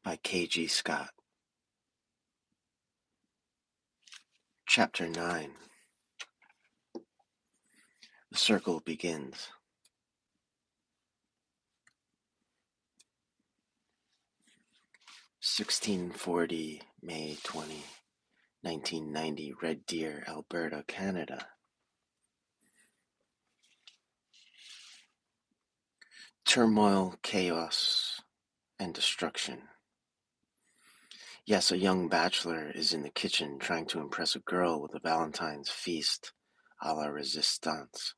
by K.G. Scott. Chapter 9. The circle begins. 1640, May 20, 1990, Red Deer, Alberta, Canada. Turmoil, chaos, and destruction. Yes, a young bachelor is in the kitchen trying to impress a girl with a Valentine's feast a la resistance.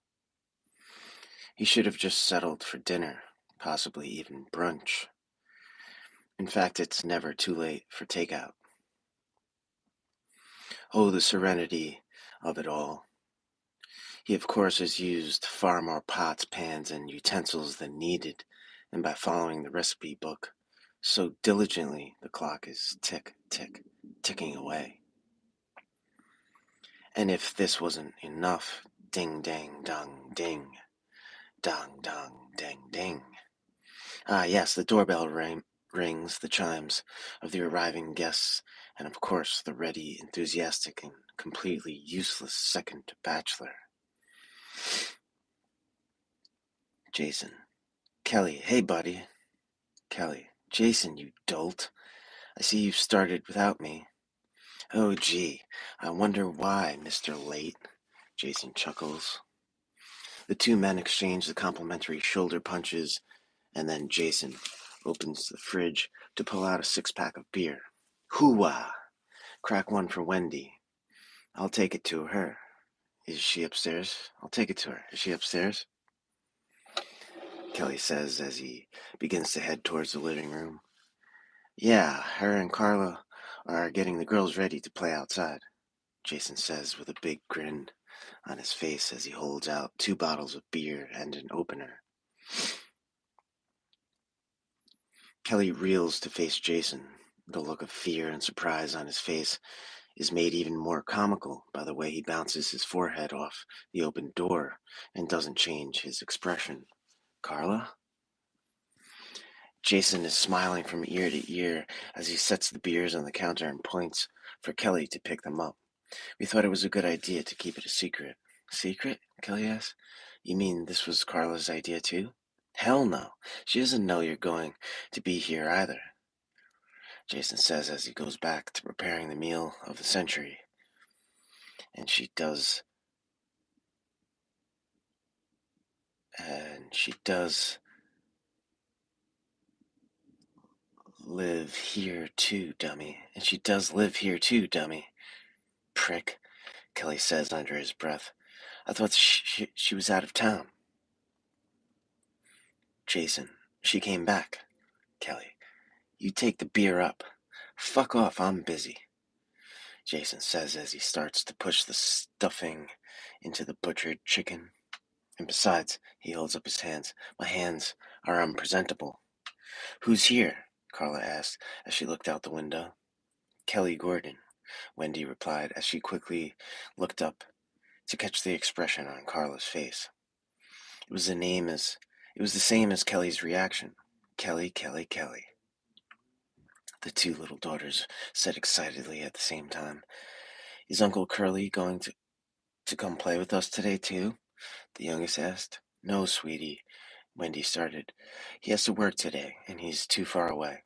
He should have just settled for dinner, possibly even brunch. In fact, it's never too late for takeout. Oh, the serenity of it all. He, of course, has used far more pots, pans, and utensils than needed, and by following the recipe book so diligently, the clock is tick, tick, ticking away. And if this wasn't enough, ding, dang, dong, ding, dong, dong, ding, ding. Ah, yes, the doorbell rings, the chimes of the arriving guests, and of course the ready, enthusiastic, and completely useless second bachelor. Jason. Kelly, hey buddy. Kelly. Jason, you dolt. I see you've started without me. Oh gee, I wonder why, Mr. Late. Jason chuckles. The two men exchange the complimentary shoulder punches, and then Jason opens the fridge to pull out a six-pack of beer. Hoo-wah! Crack one for Wendy. I'll take it to her. Is she upstairs? I'll take it to her. Is she upstairs? Kelly says as he begins to head towards the living room. Yeah, her and Carla are getting the girls ready to play outside, Jason says with a big grin on his face as he holds out 2 bottles of beer and an opener. Kelly reels to face Jason. The look of fear and surprise on his face is made even more comical by the way he bounces his forehead off the open door and doesn't change his expression. Carla? Jason is smiling from ear to ear as he sets the beers on the counter and points for Kelly to pick them up. We thought it was a good idea to keep it a secret. Secret? Kelly asks. You mean this was Carla's idea too? Hell no. She doesn't know you're going to be here either, Jason says as he goes back to preparing the meal of the century. And she does live here too, dummy. And she does live here too, dummy. Prick, Kelly says under his breath. I thought she was out of town. Jason, she came back. Kelly, you take the beer up. Fuck off, I'm busy, Jason says as he starts to push the stuffing into the butchered chicken. And besides, he holds up his hands. My hands are unpresentable. Who's here? Carla asked as she looked out the window. Kelly Gordon, Wendy replied as she quickly looked up to catch the expression on Carla's face. It was the same as Kelly's reaction. Kelly, Kelly, Kelly. The two little daughters said excitedly at the same time. Is Uncle Curly going to come play with us today too? The youngest asked. No, sweetie, Wendy started. He has to work today, and he's too far away.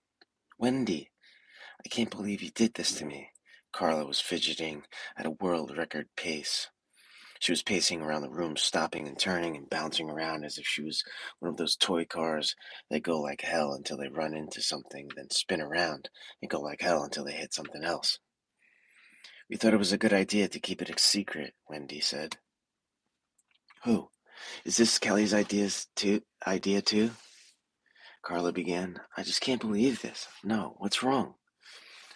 Wendy, I can't believe you did this to me. Carla was fidgeting at a world record pace. She was pacing around the room, stopping and turning and bouncing around as if she was one of those toy cars that go like hell until they run into something, then spin around and go like hell until they hit something else. We thought it was a good idea to keep it a secret, Wendy said. Who? Is this Kelly's idea too? Carla began. I just can't believe this. No, what's wrong?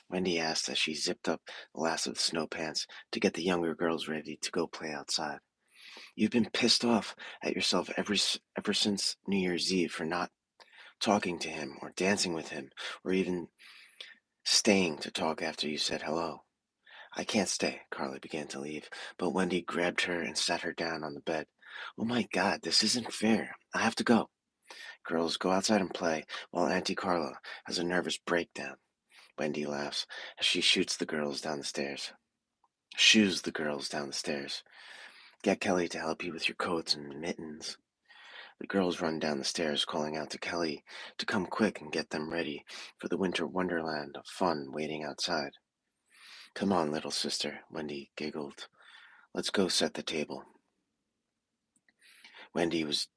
Wendy asked as she zipped up the last of the snow pants to get the younger girls ready to go play outside. You've been pissed off at yourself ever since New Year's Eve for not talking to him or dancing with him or even staying to talk after you said hello. I can't stay, Carla began to leave, but Wendy grabbed her and sat her down on the bed. Oh my God, this isn't fair. I have to go. Girls, go outside and play while Auntie Carla has a nervous breakdown. Wendy laughs as she shooes the girls down the stairs. Get Kelly to help you with your coats and mittens. The girls run down the stairs, calling out to Kelly to come quick and get them ready for the winter wonderland of fun waiting outside. Come on, little sister, Wendy giggled. Let's go set the table. Wendy was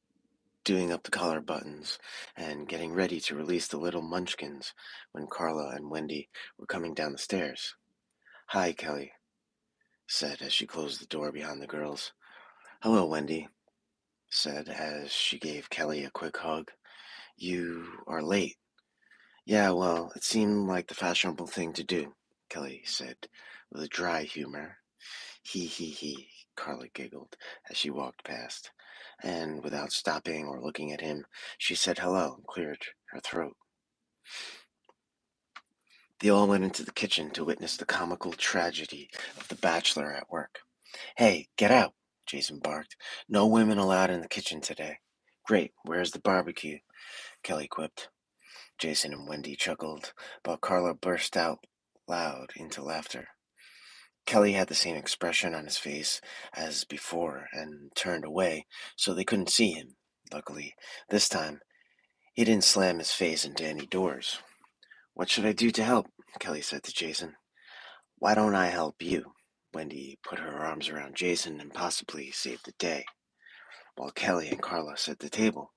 doing up the collar buttons and getting ready to release the little munchkins when Carla and Wendy were coming down the stairs. Hi, Kelly said as she closed the door behind the girls. Hello, Wendy said as she gave Kelly a quick hug. You are late. Yeah, well, it seemed like the fashionable thing to do, Kelly said with a dry humor. He, Carla giggled as she walked past, and without stopping or looking at him, she said hello and cleared her throat. They all went into the kitchen to witness the comical tragedy of the bachelor at work. Hey, get out, Jason barked. No women allowed in the kitchen today. Great, where's the barbecue? Kelly quipped. Jason and Wendy chuckled, but Carla burst out loud into laughter. Kelly had the same expression on his face as before and turned away so they couldn't see him. Luckily, this time, he didn't slam his face into any doors. What should I do to help? Kelly said to Jason. Why don't I help you? Wendy put her arms around Jason and possibly saved the day, while Kelly and Carla set the table.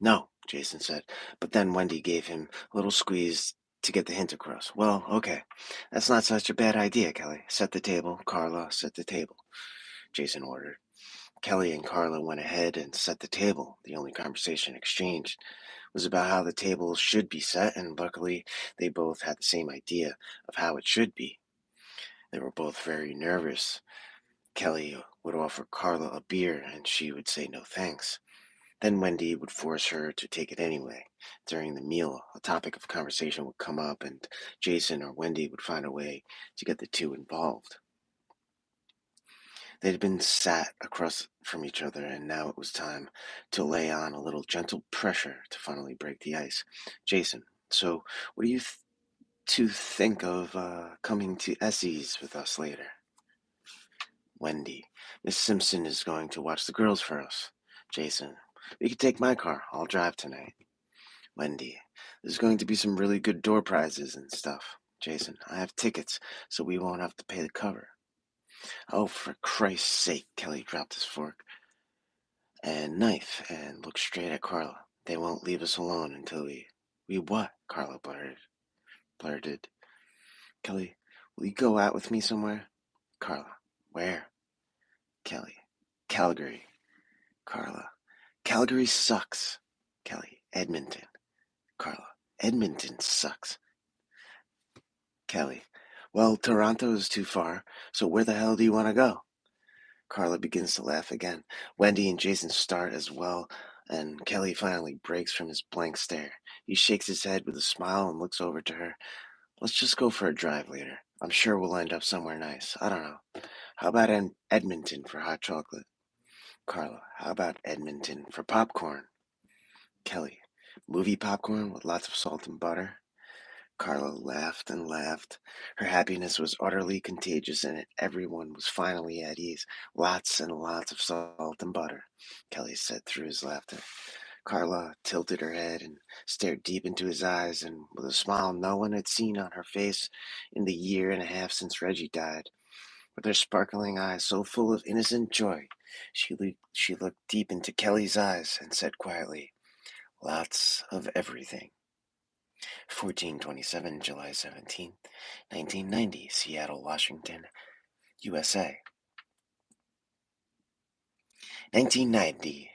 No, Jason said, but then Wendy gave him a little squeeze to get the hint across. Well, okay. That's not such a bad idea, Kelly. Set the table. Carla, set the table, Jason ordered. Kelly and Carla went ahead and set the table. The only conversation exchanged was about how the table should be set, and luckily they both had the same idea of how it should be. They were both very nervous. Kelly would offer Carla a beer, and she would say no thanks. Then Wendy would force her to take it anyway. During the meal, a topic of conversation would come up, and Jason or Wendy would find a way to get the two involved. They had been sat across from each other, and now it was time to lay on a little gentle pressure to finally break the ice. Jason, so what do you two think of coming to Essie's with us later? Wendy, Miss Simpson is going to watch the girls for us. Jason, we could take my car. I'll drive tonight. Wendy, there's going to be some really good door prizes and stuff. Jason, I have tickets, so we won't have to pay the cover. Oh, for Christ's sake, Kelly dropped his fork and knife and looked straight at Carla. They won't leave us alone until We what? Carla blurted. Kelly, will you go out with me somewhere? Carla, where? Kelly, Calgary. Carla, Calgary sucks. Kelly, Edmonton. Carla, Edmonton sucks. Kelly, well, Toronto is too far, so where the hell do you want to go? Carla begins to laugh again. Wendy and Jason start as well, and Kelly finally breaks from his blank stare. He shakes his head with a smile and looks over to her. Let's just go for a drive later. I'm sure we'll end up somewhere nice. I don't know. How about Edmonton for hot chocolate? Carla, how about Edmonton for popcorn? Kelly, movie popcorn with lots of salt and butter? Carla laughed and laughed. Her happiness was utterly contagious, and everyone was finally at ease. Lots and lots of salt and butter, Kelly said through his laughter. Carla tilted her head and stared deep into his eyes, and with a smile no one had seen on her face in the year and a half since Reggie died. With her sparkling eyes so full of innocent joy, she looked deep into Kelly's eyes and said quietly, Lots of everything. 1427, July 17, 1990, Seattle, Washington, USA. 1990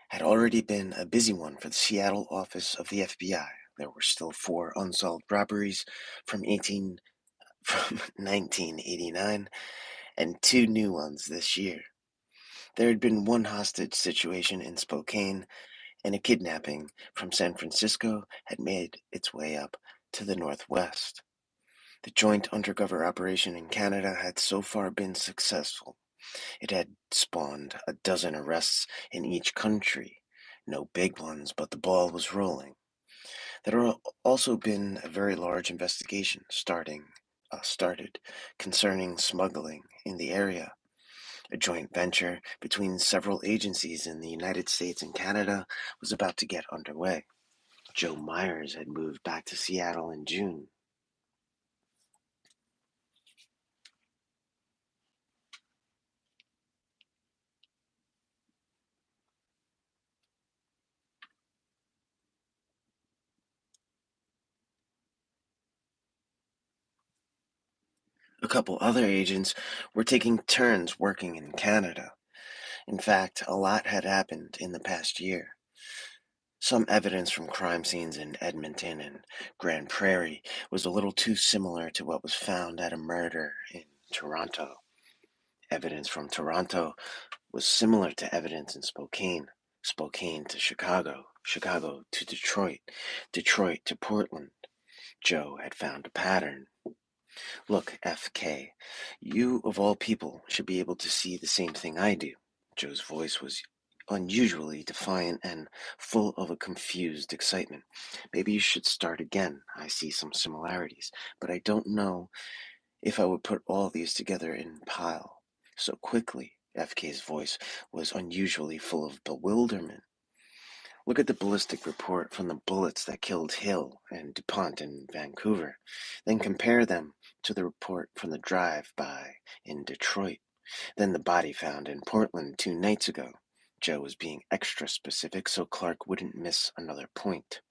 had already been a busy one for the Seattle office of the FBI. There were still 4 unsolved robberies from 1989 and 2 new ones this year. There had been 1 hostage situation in Spokane, and a kidnapping from San Francisco had made its way up to the northwest. The joint undercover operation in Canada had so far been successful. It had spawned a dozen arrests in each country. No big ones, but the ball was rolling. There had also been a very large investigation started concerning smuggling in the area. A joint venture between several agencies in the United States and Canada was about to get underway. Joe Myers had moved back to Seattle in June. A couple other agents were taking turns working in Canada. In fact, a lot had happened in the past year. Some evidence from crime scenes in Edmonton and Grand Prairie was a little too similar to what was found at a murder in Toronto. Evidence from Toronto was similar to evidence in Spokane, Spokane to Chicago, Chicago to Detroit, Detroit to Portland. Joe had found a pattern. Look, FK, you of all people should be able to see the same thing I do. Joe's voice was unusually defiant and full of a confused excitement. Maybe you should start again. I see some similarities, but I don't know if I would put all these together in pile so quickly. FK's voice was unusually full of bewilderment. Look at the ballistic report from the bullets that killed Hill and DuPont in Vancouver. Then compare them to the report from the drive-by in Detroit. Then the body found in Portland 2 nights ago. Joe was being extra specific so Clark wouldn't miss another point.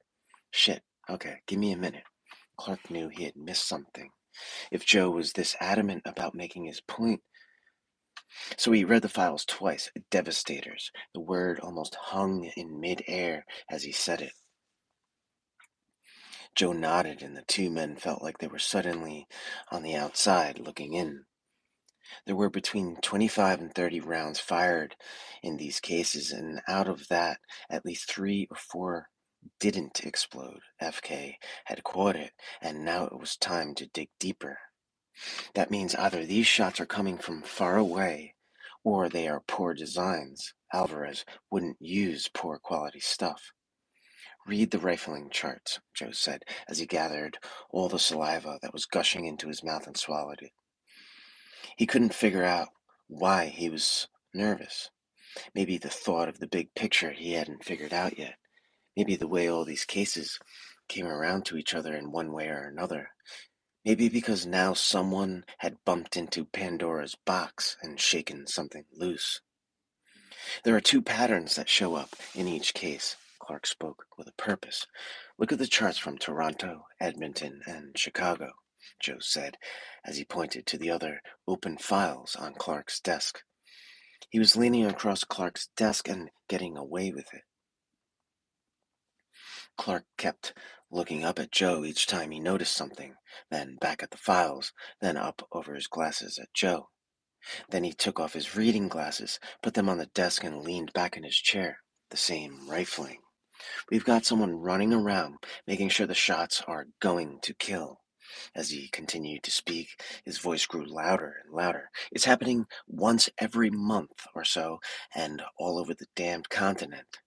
Shit. Okay, give me a minute. Clark knew he had missed something. If Joe was this adamant about making his point, so he read the files twice. Devastators. The word almost hung in mid-air as he said it. Joe nodded, and the two men felt like they were suddenly on the outside looking in. There were between 25 and 30 rounds fired in these cases, and out of that, at least 3 or 4 didn't explode. FK had caught it, and now it was time to dig deeper. That means either these shots are coming from far away, or they are poor designs. Alvarez wouldn't use poor quality stuff. Read the rifling charts, Joe said, as he gathered all the saliva that was gushing into his mouth and swallowed it. He couldn't figure out why he was nervous. Maybe the thought of the big picture he hadn't figured out yet. Maybe the way all these cases came around to each other in one way or another. Maybe because now someone had bumped into Pandora's box and shaken something loose. There are 2 patterns that show up in each case. Clark spoke with a purpose. Look at the charts from Toronto, Edmonton, and Chicago, Joe said, as he pointed to the other open files on Clark's desk. He was leaning across Clark's desk and getting away with it. Clark kept looking up at Joe each time he noticed something, then back at the files, then up over his glasses at Joe. Then he took off his reading glasses, put them on the desk, and leaned back in his chair. The same rifling. We've got someone running around, making sure the shots are going to kill. As he continued to speak, his voice grew louder and louder. It's happening once every month or so, and all over the damned continent.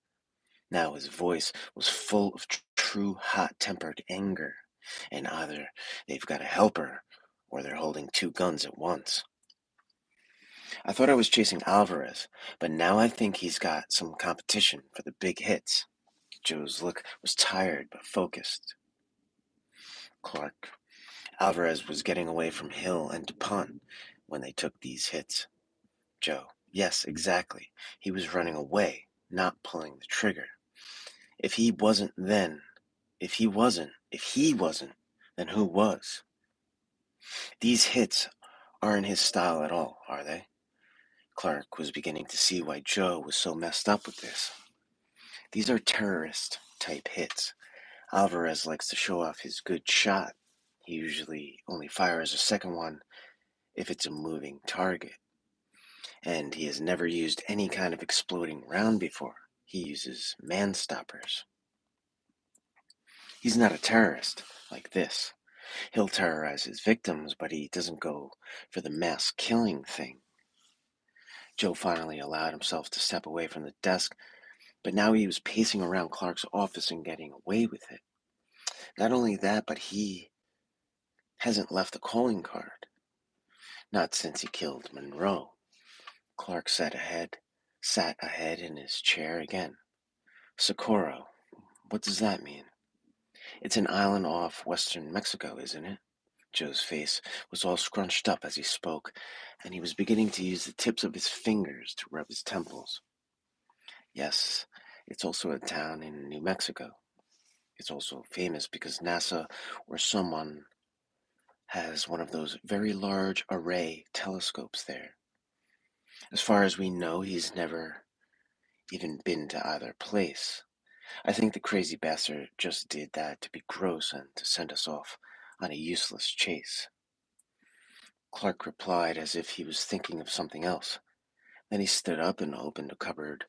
Now his voice was full of true hot-tempered anger, and either they've got a helper, or they're holding 2 guns at once. I thought I was chasing Alvarez, but now I think he's got some competition for the big hits. Joe's look was tired but focused. Clark, Alvarez was getting away from Hill and DuPont when they took these hits. Joe, yes, exactly. He was running away, not pulling the trigger. If he wasn't, then then who was? These hits aren't his style at all, are they? Clark was beginning to see why Joe was so messed up with this. These are terrorist-type hits. Alvarez likes to show off his good shot. He usually only fires a second one if it's a moving target. And he has never used any kind of exploding round before. He uses man-stoppers. He's not a terrorist like this. He'll terrorize his victims, but he doesn't go for the mass killing thing. Joe finally allowed himself to step away from the desk, but now he was pacing around Clark's office and getting away with it. Not only that, but he hasn't left a calling card. Not since he killed Monroe. Clark sat ahead in his chair again. Socorro. What does that mean? It's an island off western Mexico, isn't it? Joe's face was all scrunched up as he spoke, and he was beginning to use the tips of his fingers to rub his temples. Yes, it's also a town in New Mexico. It's also famous because NASA or someone has one of those very large array telescopes there. As far as we know, he's never even been to either place. I think the crazy bastard just did that to be gross and to send us off on a useless chase. Clark replied as if he was thinking of something else. Then he stood up and opened a cupboard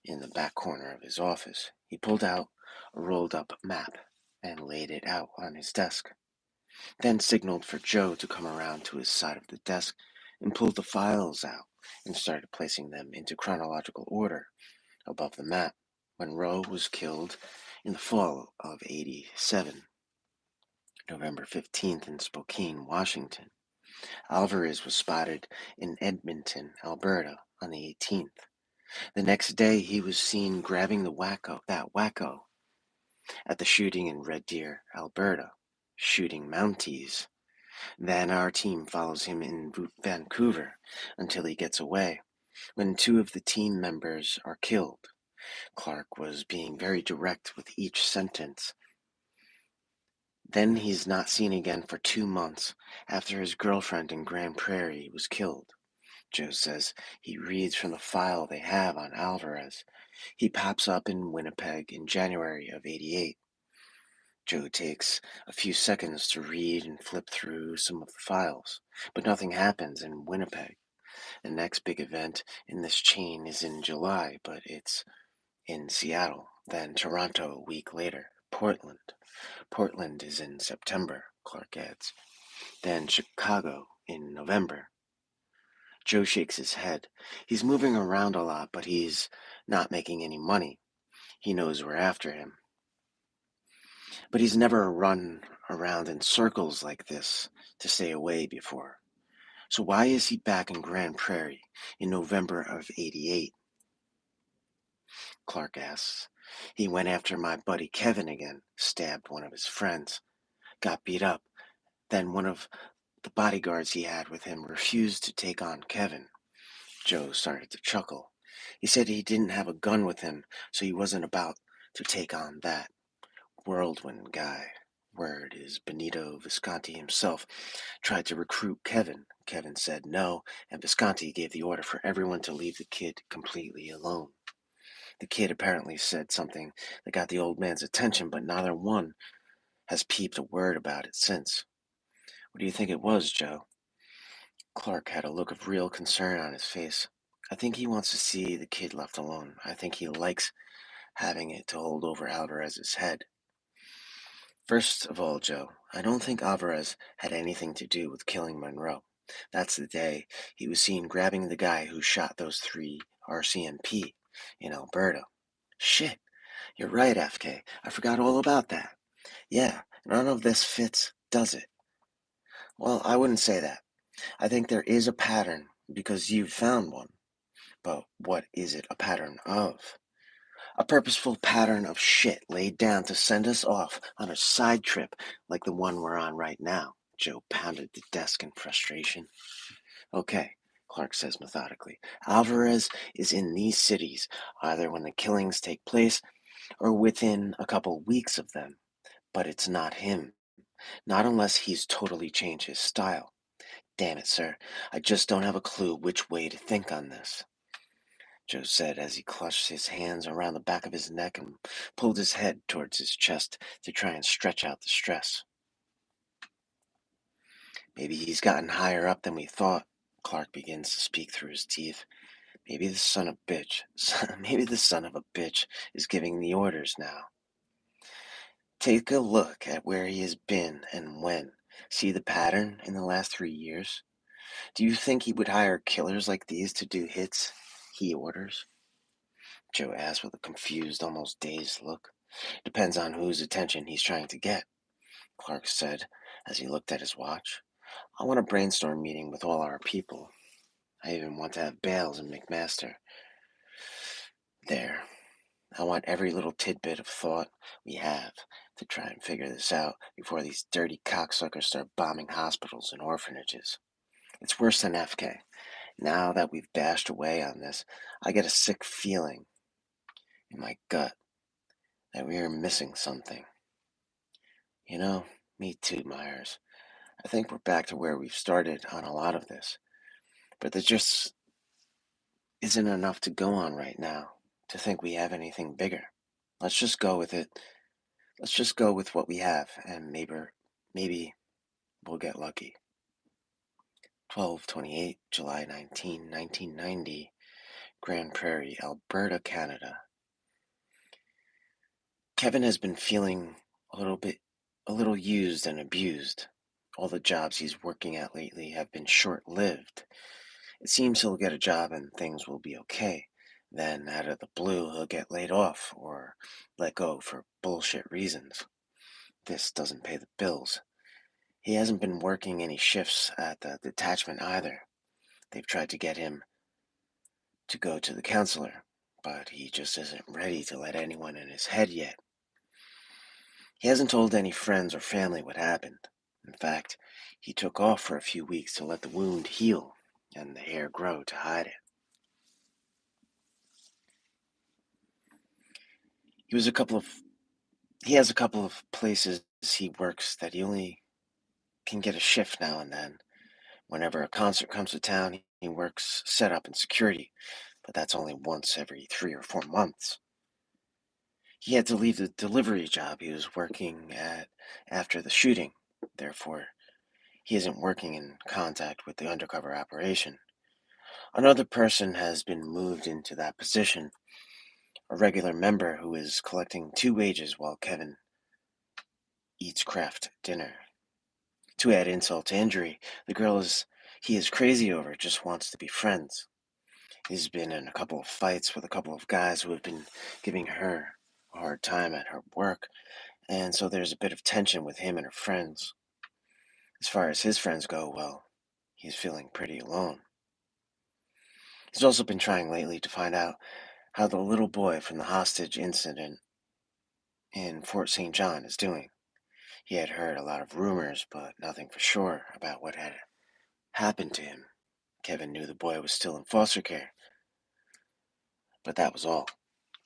in the back corner of his office. He pulled out a rolled up map and laid it out on his desk, then signaled for Joe to come around to his side of the desk and pulled the files out and started placing them into chronological order above the map. Monroe was killed in the fall of '87, November 15th in Spokane, Washington. Alvarez was spotted in Edmonton, Alberta on the 18th. The next day he was seen grabbing that wacko at the shooting in Red Deer, Alberta, shooting Mounties. Then our team follows him in Vancouver until he gets away. When two of the team members are killed, Clark was being very direct with each sentence. Then he's not seen again for 2 months after his girlfriend in Grand Prairie was killed. Joe says he reads from the file they have on Alvarez. He pops up in Winnipeg in January of '88. Joe takes a few seconds to read and flip through some of the files, but nothing happens in Winnipeg. The next big event in this chain is in July, but it's in Seattle, then Toronto a week later, Portland. Portland is in September, Clark adds, then Chicago in November. Joe shakes his head. He's moving around a lot, but he's not making any money. He knows we're after him. But he's never run around in circles like this to stay away before. So why is he back in Grand Prairie in November of '88? Clark asks. He went after my buddy Kevin again, stabbed one of his friends, got beat up. Then one of the bodyguards he had with him refused to take on Kevin. Joe started to chuckle. He said he didn't have a gun with him, so he wasn't about to take on that whirlwind guy. Word is Benito Visconti himself tried to recruit Kevin. Kevin said no, and Visconti gave the order for everyone to leave the kid completely alone. The kid apparently said something that got the old man's attention, but neither one has peeped a word about it since. What do you think it was, Joe? Clark had a look of real concern on his face. I think he wants to see the kid left alone. I think he likes having it to hold over Alvarez's head. First of all, Joe, I don't think Alvarez had anything to do with killing Monroe. That's the day he was seen grabbing the guy who shot those three RCMP in Alberta. Shit, you're right, FK. I forgot all about that. Yeah, none of this fits, does it? Well, I wouldn't say that. I think there is a pattern because you've found one. But what is it a pattern of? A purposeful pattern of shit laid down to send us off on a side trip like the one we're on right now. Joe pounded the desk in frustration. Okay, Clark says methodically. Alvarez is in these cities, either when the killings take place or within a couple weeks of them. But it's not him. Not unless he's totally changed his style. Damn it, sir. I just don't have a clue which way to think on this, Joe said as he clutched his hands around the back of his neck and pulled his head towards his chest to try and stretch out the stress. Maybe he's gotten higher up than we thought, Clark begins to speak through his teeth. Maybe the son of a bitch is giving the orders now. Take a look at where he has been and when. See the pattern in the last 3 years? Do you think he would hire killers like these to do hits he orders? Joe asked with a confused, almost dazed look. Depends on whose attention he's trying to get, Clark said as he looked at his watch. I want a brainstorm meeting with all our people. I even want to have Bales and McMaster there. I want every little tidbit of thought we have to try and figure this out before these dirty cocksuckers start bombing hospitals and orphanages. It's worse than FK. Now that we've bashed away on this, I get a sick feeling in my gut that we are missing something. You know, me too, Myers. I think we're back to where we've started on a lot of this. But there just isn't enough to go on right now to think we have anything bigger. Let's just go with it. Let's just go with what we have, and maybe we'll get lucky. 12/28, July 19, 1990, Grand Prairie, Alberta, Canada. Kevin has been feeling a little used and abused. All the jobs he's working at lately have been short-lived. It seems he'll get a job and things will be okay. Then, out of the blue, he'll get laid off or let go for bullshit reasons. This doesn't pay the bills. He hasn't been working any shifts at the detachment either. They've tried to get him to go to the counselor, but he just isn't ready to let anyone in his head yet. He hasn't told any friends or family what happened. In fact, he took off for a few weeks to let the wound heal and the hair grow to hide it. He was a couple of He has a couple of places he works that he only can get a shift now and then. Whenever a concert comes to town, he works setup and security, but that's only once every 3 or 4 months. He had to leave the delivery job he was working at after the shooting. Therefore, he isn't working in contact with the undercover operation. Another person has been moved into that position, a regular member who is collecting 2 wages while Kevin eats craft dinner. To add insult to injury, the girl he is crazy over just wants to be friends. He's been in a couple of fights with a couple of guys who have been giving her a hard time at her work, and so there's a bit of tension with him and her friends. As far as his friends go, well, he's feeling pretty alone. He's also been trying lately to find out how the little boy from the hostage incident in Fort St. John is doing. He had heard a lot of rumors, but nothing for sure about what had happened to him. Kevin knew the boy was still in foster care, but that was all.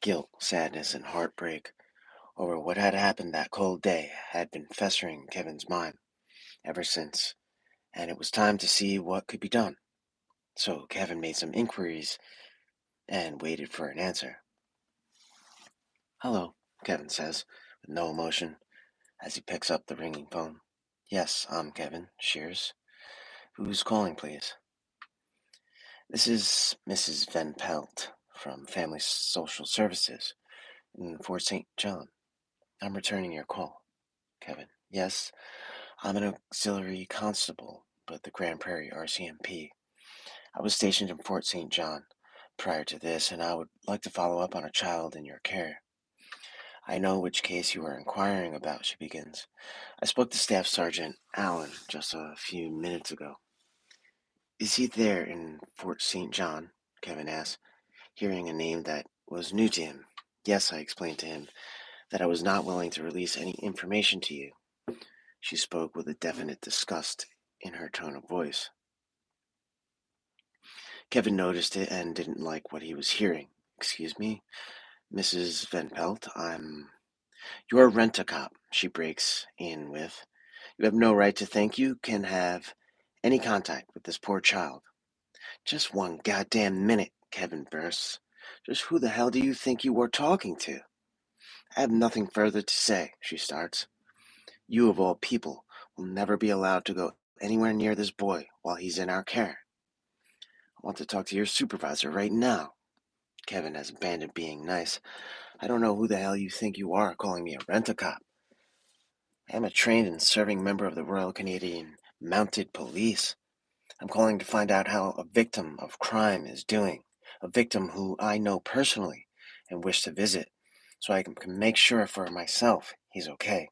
Guilt, sadness, and heartbreak over what had happened that cold day had been festering in Kevin's mind ever since, and it was time to see what could be done. So Kevin made some inquiries and waited for an answer. Hello, Kevin says, with no emotion, as he picks up the ringing phone. Yes, I'm Kevin Shears. Who's calling, please? This is Mrs. Van Pelt from Family Social Services in Fort St. John. I'm returning your call. Kevin. Yes, I'm an auxiliary constable with the Grand Prairie RCMP. I was stationed in Fort St. John prior to this, and I would like to follow up on a child in your care. I know which case you are inquiring about, she begins. I spoke to Staff Sergeant Allen just a few minutes ago. Is he there in Fort St. John? Kevin asked, hearing a name that was new to him. Yes, I explained to him that I was not willing to release any information to you. She spoke with a definite disgust in her tone of voice. Kevin noticed it and didn't like what he was hearing. Excuse me, Mrs. Van Pelt, You're a rent-a-cop, she breaks in with. You have no right to think you can have any contact with this poor child. Just one goddamn minute, Kevin bursts. Just who the hell do you think you are talking to? I have nothing further to say, she starts. You, of all people, will never be allowed to go anywhere near this boy while he's in our care. I want to talk to your supervisor right now. Kevin has abandoned being nice. I don't know who the hell you think you are calling me a rent-a-cop. I am a trained and serving member of the Royal Canadian Mounted Police. I'm calling to find out how a victim of crime is doing, a victim who I know personally and wish to visit. so I can make sure for myself he's okay.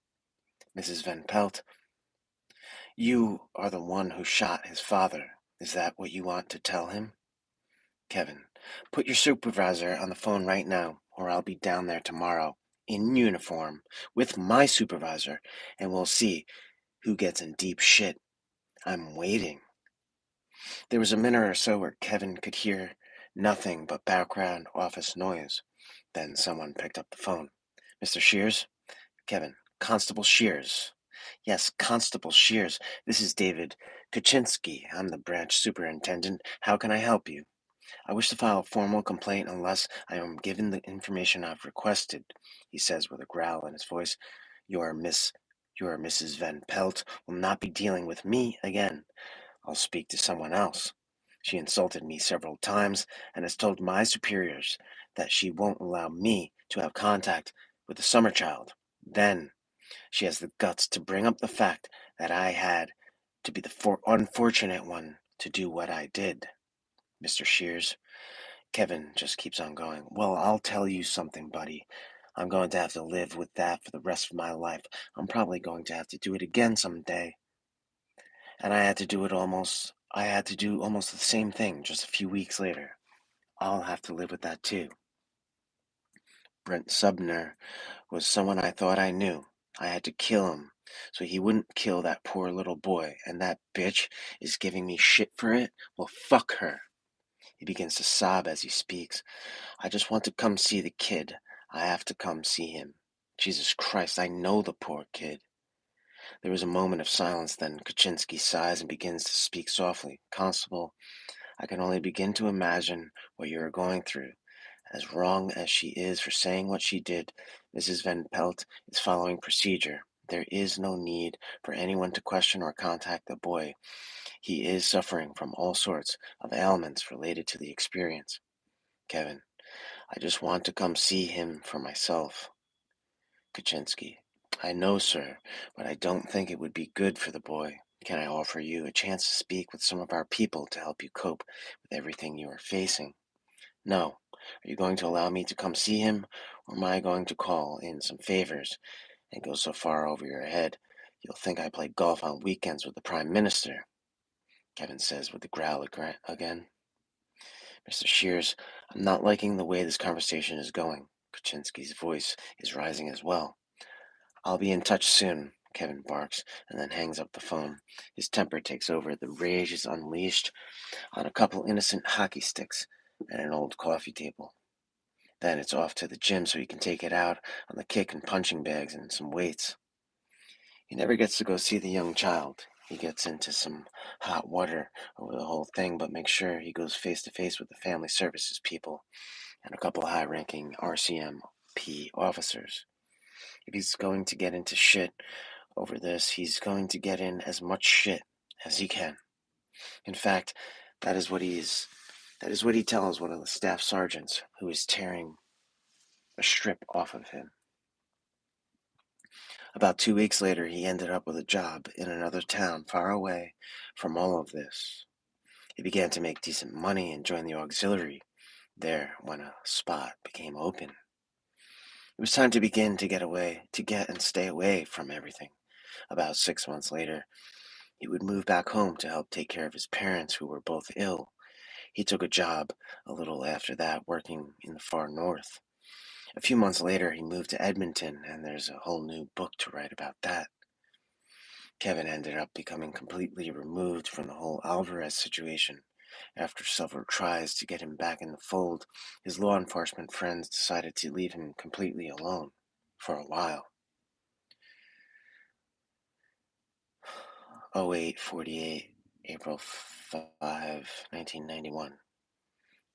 Mrs. Van Pelt, you are the one who shot his father. Is that what you want to tell him? Kevin, put your supervisor on the phone right now, or I'll be down there tomorrow in uniform with my supervisor, and we'll see who gets in deep shit. I'm waiting. There was a minute or so where Kevin could hear nothing but background office noise. Then someone picked up the phone. Mr. Shears? Kevin, Constable Shears. Yes, Constable Shears. This is David Kaczynski. I'm the branch superintendent. How can I help you? I wish to file a formal complaint unless I am given the information I've requested, he says with a growl in his voice. Your Mrs. Van Pelt will not be dealing with me again. I'll speak to someone else. She insulted me several times and has told my superiors that she won't allow me to have contact with the summer child. Then she has the guts to bring up the fact that I had to be the unfortunate one to do what I did. Mr. Shears, Kevin just keeps on going. Well, I'll tell you something, buddy. I'm going to have to live with that for the rest of my life. I'm probably going to have to do it again someday. And I had to do almost the same thing just a few weeks later. I'll have to live with that too. Brent Subner was someone I thought I knew. I had to kill him so he wouldn't kill that poor little boy, and that bitch is giving me shit for it? Well, fuck her. He begins to sob as he speaks. I just want to come see the kid. I have to come see him. Jesus Christ, I know the poor kid. There was a moment of silence, then Kaczynski sighs and begins to speak softly. Constable, I can only begin to imagine what you are going through. As wrong as she is for saying what she did, Mrs. Van Pelt is following procedure. There is no need for anyone to question or contact the boy. He is suffering from all sorts of ailments related to the experience. Kevin, I just want to come see him for myself. Kaczynski, I know, sir, but I don't think it would be good for the boy. Can I offer you a chance to speak with some of our people to help you cope with everything you are facing? No. Are you going to allow me to come see him, or am I going to call in some favors and go so far over your head you'll think I play golf on weekends with the Prime Minister? Kevin says with a growl again. Mr. Shears, I'm not liking the way this conversation is going. Kaczynski's voice is rising as well. I'll be in touch soon, Kevin barks, and then hangs up the phone. His temper takes over. The rage is unleashed on a couple innocent hockey sticks and an old coffee table. Then it's off to the gym so he can take it out on the kick and punching bags and some weights. He never gets to go see the young child. He gets into some hot water over the whole thing, but makes sure he goes face to face with the family services people and a couple high ranking RCMP officers. If he's going to get into shit over this, he's going to get in as much shit as he can. In fact, that is what he tells one of the staff sergeants who is tearing a strip off of him. About 2 weeks later, he ended up with a job in another town far away from all of this. He began to make decent money and joined the auxiliary there when a spot became open. It was time to begin to get and stay away from everything. About 6 months later, he would move back home to help take care of his parents who were both ill. He took a job a little after that working in the far north. A few months later, he moved to Edmonton, and there's a whole new book to write about that. Kevin ended up becoming completely removed from the whole Alvarez situation. After several tries to get him back in the fold, his law enforcement friends decided to leave him completely alone for a while. 0848, April 5, 1991.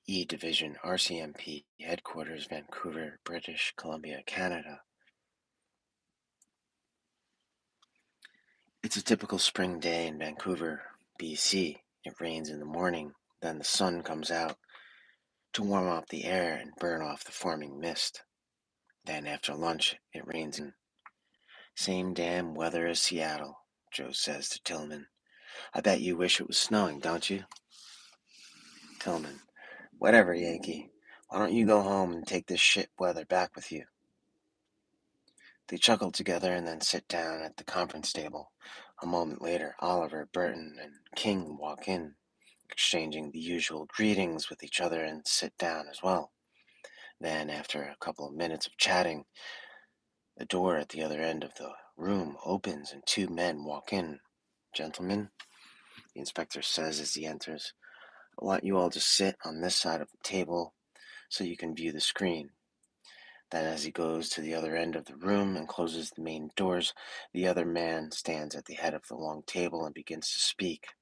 E Division, RCMP, Headquarters, Vancouver, British Columbia, Canada. It's a typical spring day in Vancouver, BC. It rains in the morning, then the sun comes out to warm up the air and burn off the forming mist. Then after lunch, it rains in. Same damn weather as Seattle, Joe says to Tillman. I bet you wish it was snowing, don't you? Tillman, whatever, Yankee. Why don't you go home and take this shit weather back with you? They chuckle together and then sit down at the conference table. A moment later, Oliver, Burton, and King walk in, exchanging the usual greetings with each other and sit down as well. Then, after a couple of minutes of chatting, the door at the other end of the room opens and two men walk in. "Gentlemen," the inspector says as he enters, "I want you all to sit on this side of the table so you can view the screen." Then, as he goes to the other end of the room and closes the main doors, the other man stands at the head of the long table and begins to speak.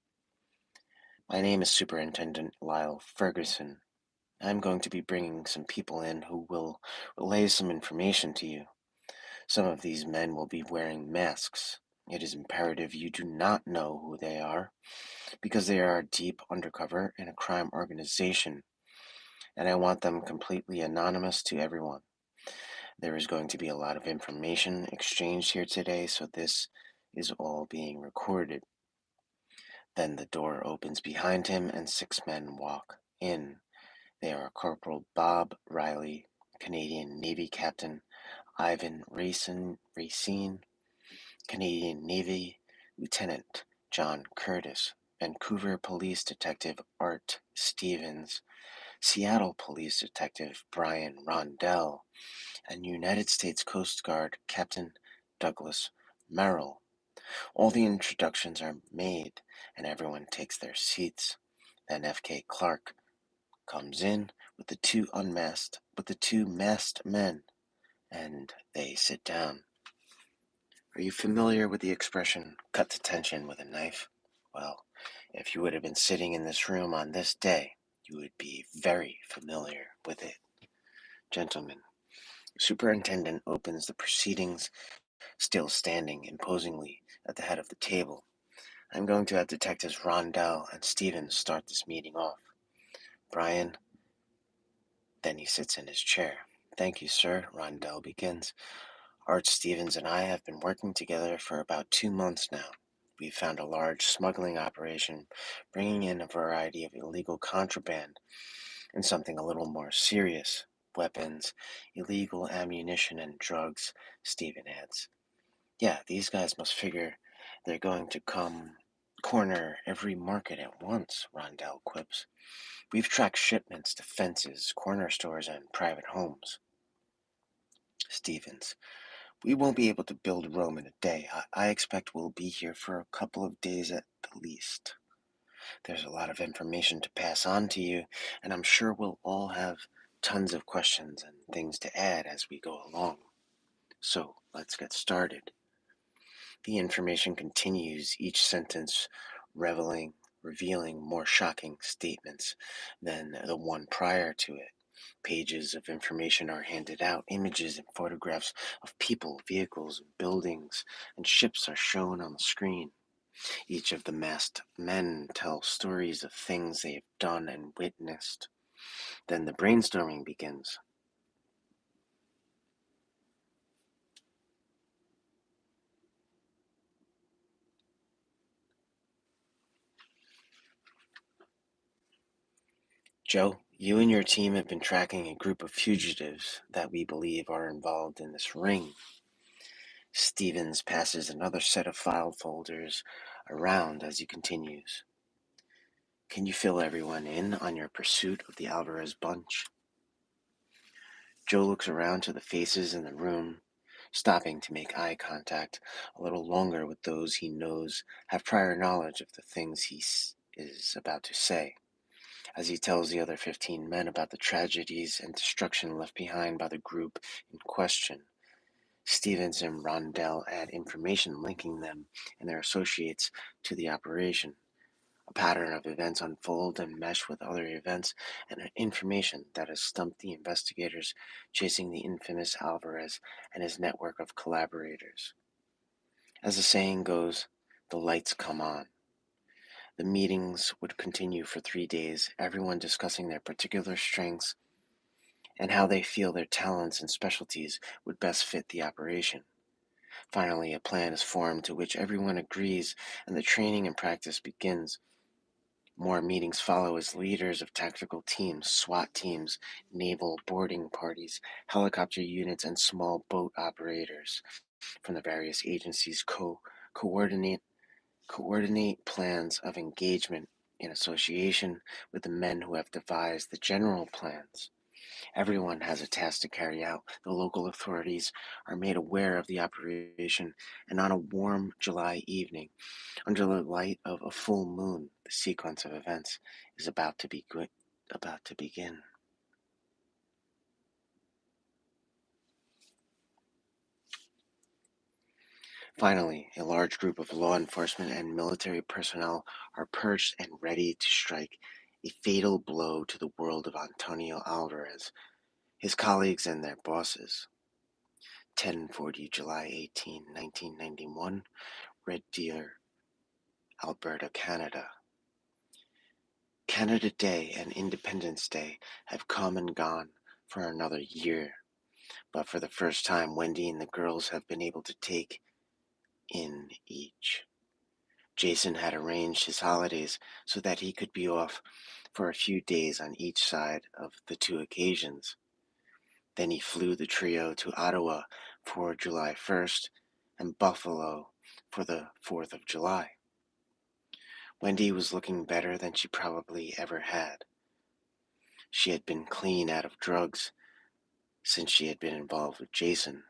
"My name is Superintendent Lyle Ferguson. I'm going to be bringing some people in who will relay some information to you. Some of these men will be wearing masks. It is imperative you do not know who they are, because they are deep undercover in a crime organization, and I want them completely anonymous to everyone. There is going to be a lot of information exchanged here today, so this is all being recorded." Then the door opens behind him and six men walk in. They are Corporal Bob Riley, Canadian Navy Captain Ivan Racine, Canadian Navy Lieutenant John Curtis, Vancouver Police Detective Art Stevens, Seattle Police Detective Brian Rondell, and United States Coast Guard Captain Douglas Merrill. All the introductions are made, and everyone takes their seats. Then F.K. Clark comes in with the two masked men, and they sit down. Are you familiar with the expression, "cut the tension with a knife"? Well, if you would have been sitting in this room on this day, you would be very familiar with it. Gentlemen, the superintendent opens the proceedings, still standing imposingly at the head of the table. "I'm going to have Detectives Rondell and Stevens start this meeting off. Brian." Then he sits in his chair. "Thank you, sir," Rondell begins. "Art Stevens and I have been working together for about 2 months now. We've found a large smuggling operation bringing in a variety of illegal contraband and something a little more serious: weapons, illegal ammunition, and drugs," Steven adds. "Yeah, these guys must figure they're going to come corner every market at once," Rondell quips. "We've tracked shipments to fences, corner stores, and private homes." Stevens: "We won't be able to build Rome in a day. I expect we'll be here for a couple of days at the least. There's a lot of information to pass on to you, and I'm sure we'll all have tons of questions and things to add as we go along. So let's get started." The information continues, each sentence revealing more shocking statements than the one prior to it. Pages of information are handed out. Images and photographs of people, vehicles, buildings, and ships are shown on the screen. Each of the masked men tell stories of things they have done and witnessed. Then the brainstorming begins. "Joe, you and your team have been tracking a group of fugitives that we believe are involved in this ring." Stevens passes another set of file folders around as he continues. "Can you fill everyone in on your pursuit of the Alvarez bunch?" Joe looks around to the faces in the room, stopping to make eye contact a little longer with those he knows have prior knowledge of the things he is about to say. As he tells the other 15 men about the tragedies and destruction left behind by the group in question, Stevens and Rondell add information linking them and their associates to the operation. A pattern of events unfold and mesh with other events and information that has stumped the investigators chasing the infamous Alvarez and his network of collaborators. As the saying goes, the lights come on. The meetings would continue for 3 days, everyone discussing their particular strengths and how they feel their talents and specialties would best fit the operation. Finally, a plan is formed to which everyone agrees, and the training and practice begins. More meetings follow as leaders of tactical teams, SWAT teams, naval boarding parties, helicopter units, and small boat operators from the various agencies coordinate plans of engagement in association with the men who have devised the general plans. Everyone has a task to carry out. The local authorities are made aware of the operation, and on a warm July evening, under the light of a full moon, the sequence of events is about to begin. Finally, a large group of law enforcement and military personnel are perched and ready to strike a fatal blow to the world of Antonio Alvarez, his colleagues, and their bosses. 10:40 July 18, 1991, Red Deer, Alberta, Canada. Canada Day and Independence Day have come and gone for another year, but for the first time, Wendy and the girls have been able to take in each. Jason had arranged his holidays so that he could be off for a few days on each side of the two occasions. Then he flew the trio to Ottawa for July 1st and Buffalo for the 4th of July. Wendy was looking better than she probably ever had. She had been clean out of drugs since she had been involved with Jason.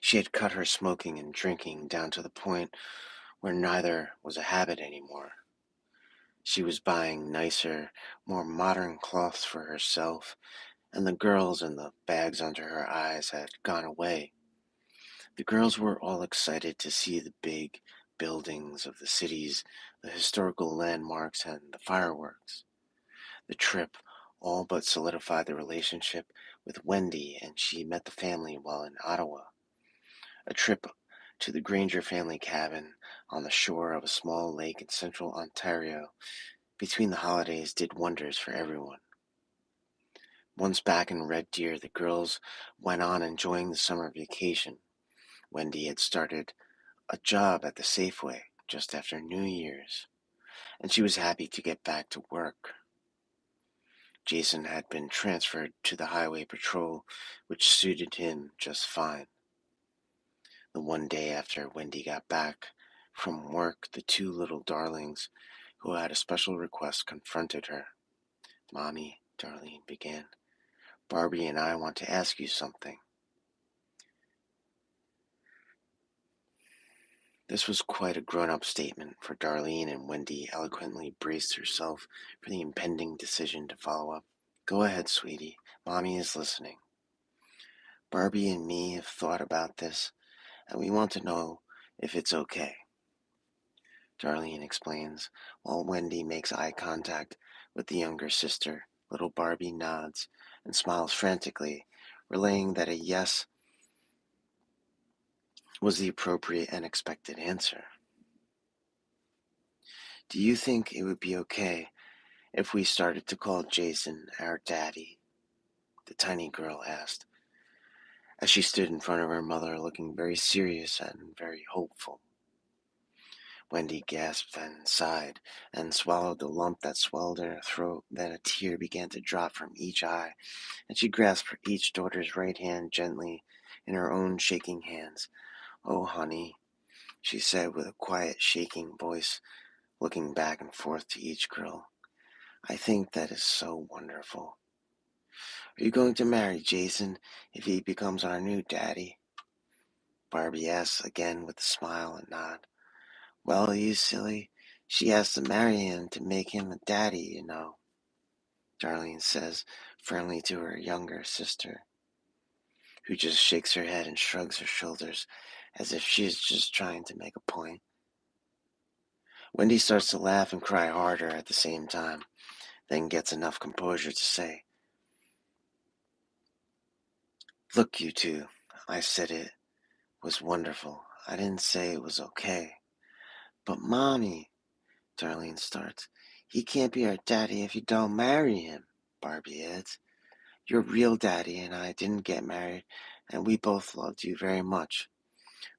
She had cut her smoking and drinking down to the point where neither was a habit anymore. She was buying nicer, more modern cloths for herself, and the girls and the bags under her eyes had gone away. The girls were all excited to see the big buildings of the cities, the historical landmarks, and the fireworks. The trip all but solidified the relationship with Wendy, and she met the family while in Ottawa. A trip to the Granger family cabin on the shore of a small lake in central Ontario between the holidays did wonders for everyone. Once back in Red Deer, the girls went on enjoying the summer vacation. Wendy had started a job at the Safeway just after New Year's, and she was happy to get back to work. Jason had been transferred to the highway patrol, which suited him just fine. The one day after Wendy got back from work, the two little darlings who had a special request confronted her. "Mommy," Darlene began, "Barbie and I want to ask you something." This was quite a grown-up statement, for Darlene, and Wendy eloquently braced herself for the impending decision to follow up. "Go ahead, sweetie. Mommy is listening." "Barbie and me have thought about this, and we want to know if it's okay," Darlene explains, while Wendy makes eye contact with the younger sister. Little Barbie nods and smiles frantically, relaying that a yes was the appropriate and expected answer. "Do you think it would be okay if we started to call Jason our daddy?" the tiny girl asked, as she stood in front of her mother looking very serious and very hopeful. Wendy gasped and sighed and swallowed the lump that swelled in her throat. Then a tear began to drop from each eye, and she grasped each daughter's right hand gently in her own shaking hands. "Oh, honey," she said with a quiet, shaking voice, looking back and forth to each girl, "I think that is so wonderful. Are you going to marry Jason if he becomes our new daddy?" Barbie asked again with a smile and nod. "Well, you silly, she has to marry him to make him a daddy, you know," Darlene says firmly to her younger sister, who just shakes her head and shrugs her shoulders as if she is just trying to make a point. Wendy starts to laugh and cry harder at the same time, then gets enough composure to say, "Look, you two, I said it was wonderful. I didn't say it was okay." "But Mommy," Darlene starts, "he can't be our daddy if you don't marry him," Barbie adds. "Your real daddy and I didn't get married, and we both loved you very much."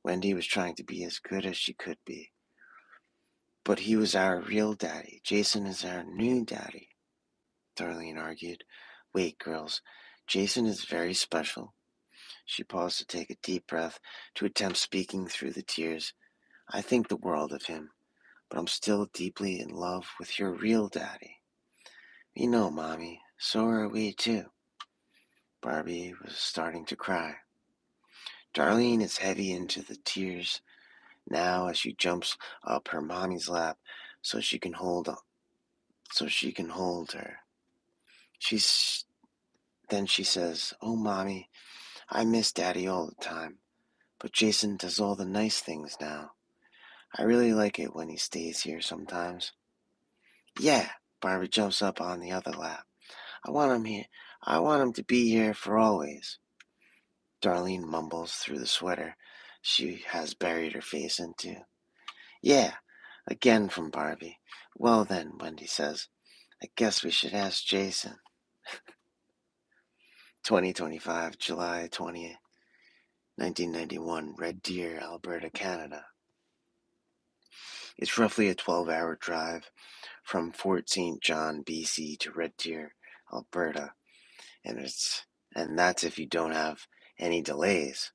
Wendy was trying to be as good as she could be. But he was our real daddy. Jason is our new daddy, Darlene argued. Wait, girls. Jason is very special. She paused to take a deep breath to attempt speaking through the tears. I think the world of him, but I'm still deeply in love with your real daddy. We know, Mommy. So are we, too. Barbie was starting to cry. Darlene is heavy into the tears now as she jumps up her mommy's lap so she can hold her. She's Then she says, "Oh, Mommy, I miss Daddy all the time, but Jason does all the nice things now. I really like it when he stays here sometimes." Yeah, Barbie jumps up on the other lap. I want him here. I want him to be here for always. Darlene mumbles through the sweater she has buried her face into. Yeah, again from Barbie. Well then, Wendy says, I guess we should ask Jason. 2025, July 20th, 1991, Red Deer, Alberta, Canada. It's roughly a 12-hour drive from Fort St. John, BC to Red Deer, Alberta, and that's if you don't have any delays.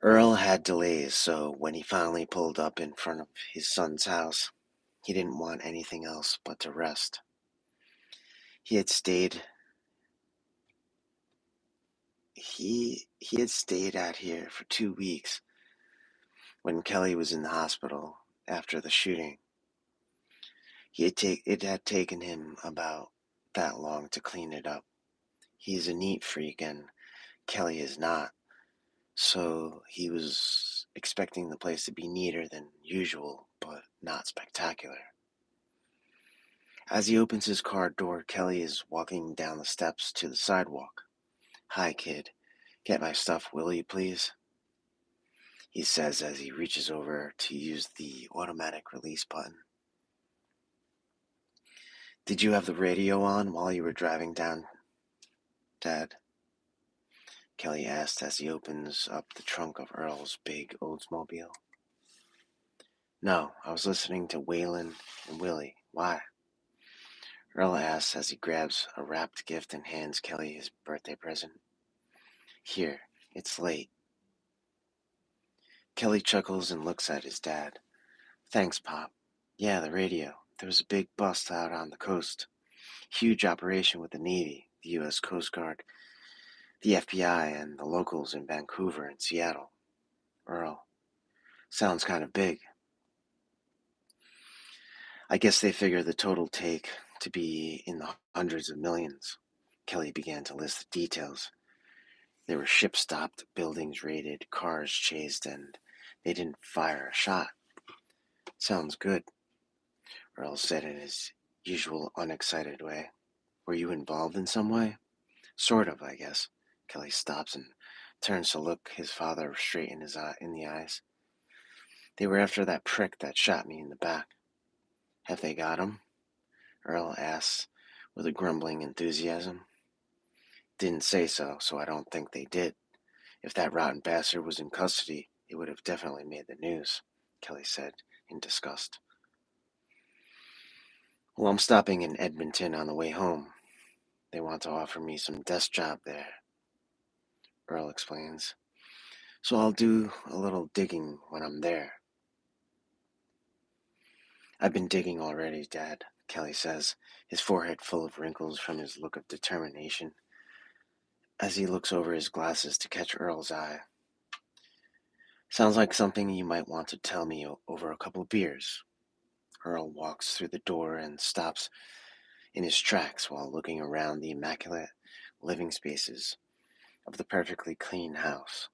Earl had delays, so when he finally pulled up in front of his son's house, he didn't want anything else but to rest. He had stayed out here for 2 weeks when Kelly was in the hospital after the shooting. It had taken him about that long to clean it up. He's a neat freak and Kelly is not, so he was expecting the place to be neater than usual, but not spectacular. As he opens his car door, Kelly is walking down the steps to the sidewalk. Hi, kid. Get my stuff, will you, please? He says as he reaches over to use the automatic release button. Did you have the radio on while you were driving down, Dad? Kelly asked as he opens up the trunk of Earl's big Oldsmobile. No, I was listening to Waylon and Willie. Why? Earl asks as he grabs a wrapped gift and hands Kelly his birthday present. Here, it's late. Kelly chuckles and looks at his dad. Thanks, Pop. Yeah, the radio. There was a big bust out on the coast. Huge operation with the Navy, the U.S. Coast Guard, the FBI, and the locals in Vancouver and Seattle. Earl. Sounds kind of big. I guess they figure the total take to be in the hundreds of millions. Kelly began to list the details. There were ships stopped, buildings raided, cars chased, and they didn't fire a shot. Sounds good, Earl said in his usual unexcited way. Were you involved in some way? Sort of, I guess. Kelly stops and turns to look his father straight in the eyes. They were after that prick that shot me in the back. Have they got him? Earl asks with a grumbling enthusiasm. Didn't say so, so I don't think they did. If that rotten bastard was in custody, it would have definitely made the news, Kelly said in disgust. Well, I'm stopping in Edmonton on the way home. They want to offer me some desk job there, Earl explains. So I'll do a little digging when I'm there. I've been digging already, Dad, Kelly says, his forehead full of wrinkles from his look of determination, as he looks over his glasses to catch Earl's eye. Sounds like something you might want to tell me over a couple of beers. Earl walks through the door and stops in his tracks while looking around the immaculate living spaces of the perfectly clean house.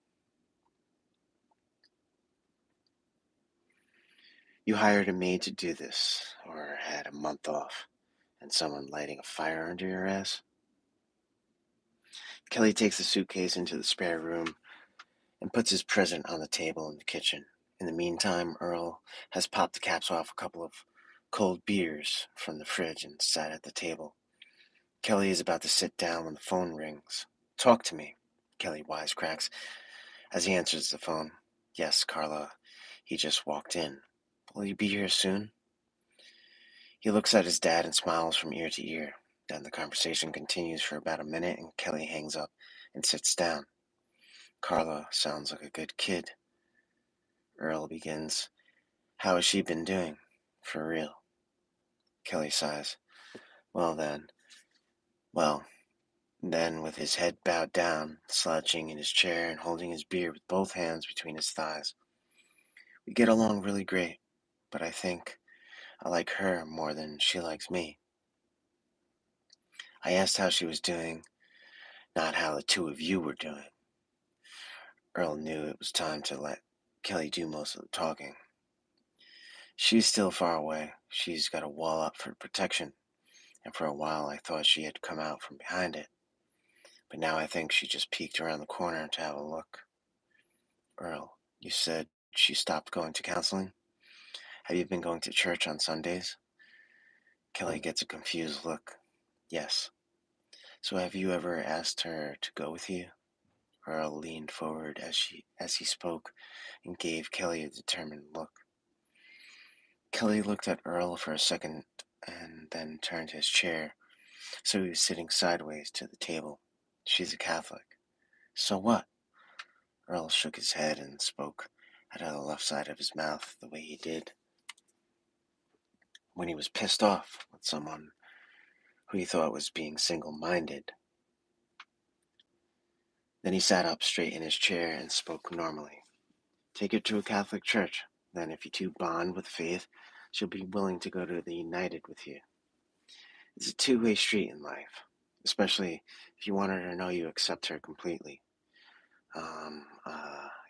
You hired a maid to do this, or had a month off, and someone lighting a fire under your ass? Kelly takes the suitcase into the spare room and puts his present on the table in the kitchen. In the meantime, Earl has popped the caps off a couple of cold beers from the fridge and sat at the table. Kelly is about to sit down when the phone rings. Talk to me, Kelly wisecracks, As he answers the phone, "Yes, Carla, he just walked in. Will you be here soon?" He looks at his dad and smiles from ear to ear. Then the conversation continues for about a minute and Kelly hangs up and sits down. "Carla sounds like a good kid," Earl begins. "How has she been doing? For real?" Kelly sighs. Well then, well, then with his head bowed down, slouching in his chair and holding his beer with both hands between his thighs. "We get along really great, but I think I like her more than she likes me." I asked how she was doing, not how the two of you were doing. Earl knew it was time to let Kelly do most of the talking. "She's still far away. She's got a wall up for protection, and for a while I thought she had come out from behind it. But now I think she just peeked around the corner to have a look." "Earl, you said she stopped going to counseling? Have you been going to church on Sundays?" Kelly gets a confused look. "Yes." "So have you ever asked her to go with you?" Earl leaned forward as he spoke and gave Kelly a determined look. Kelly looked at Earl for a second and then turned his chair so he was sitting sideways to the table. "She's a Catholic." "So what?" Earl shook his head and spoke out of the left side of his mouth the way he did when he was pissed off with someone who he thought was being single-minded. Then he sat up straight in his chair and spoke normally. "Take her to a Catholic church. Then if you two bond with faith, she'll be willing to go to the United with you. It's a two-way street in life, especially if you want her to know you accept her completely."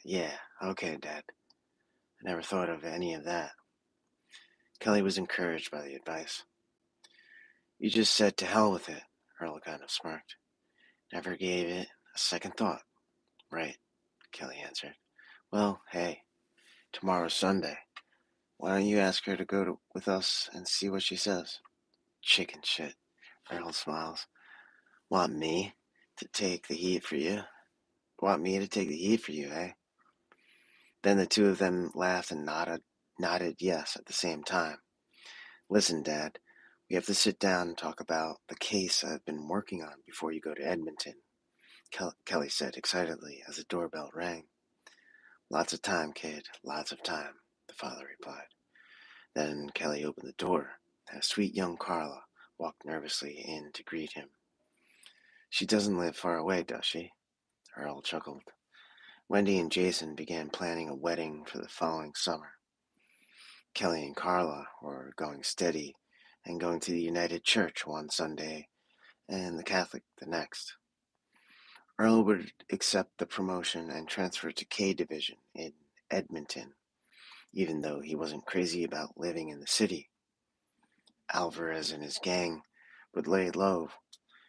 Yeah, okay, Dad. I never thought of any of that." Kelly was encouraged by the advice. "You just said to hell with it," Earl kind of smirked. "Never gave it a second thought." "Right," Kelly answered. "Well, hey, tomorrow's Sunday. Why don't you ask her to with us and see what she says?" "Chicken shit," Earl smiles. Want me to take the heat for you? Want me to take the heat for you, eh?" Then the two of them laughed and nodded yes at the same time. "Listen, Dad, we have to sit down and talk about the case I've been working on before you go to Edmonton," Kelly said excitedly as the doorbell rang. "Lots of time, kid, lots of time," the father replied. Then Kelly opened the door, and a sweet young Carla walked nervously in to greet him. "She doesn't live far away, does she?" Earl chuckled. Wendy and Jason began planning a wedding for the following summer. Kelly and Carla were going steady and going to the United Church one Sunday and the Catholic the next. Earl would accept the promotion and transfer to K Division in Edmonton, even though he wasn't crazy about living in the city. Alvarez and his gang would lay low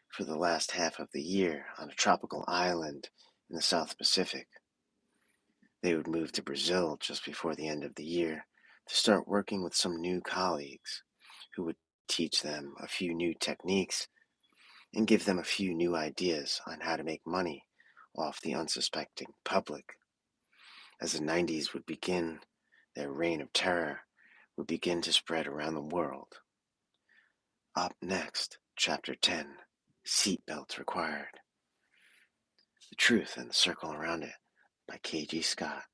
for the last half of the year on a tropical island in the South Pacific. They would move to Brazil just before the end of the year to start working with some new colleagues who would teach them a few new techniques and give them a few new ideas on how to make money off the unsuspecting public. As the 90s would begin, their reign of terror would begin to spread around the world. Up next, Chapter 10, Seatbelts Required. The Truth and the Circle Around It by K.G. Scott.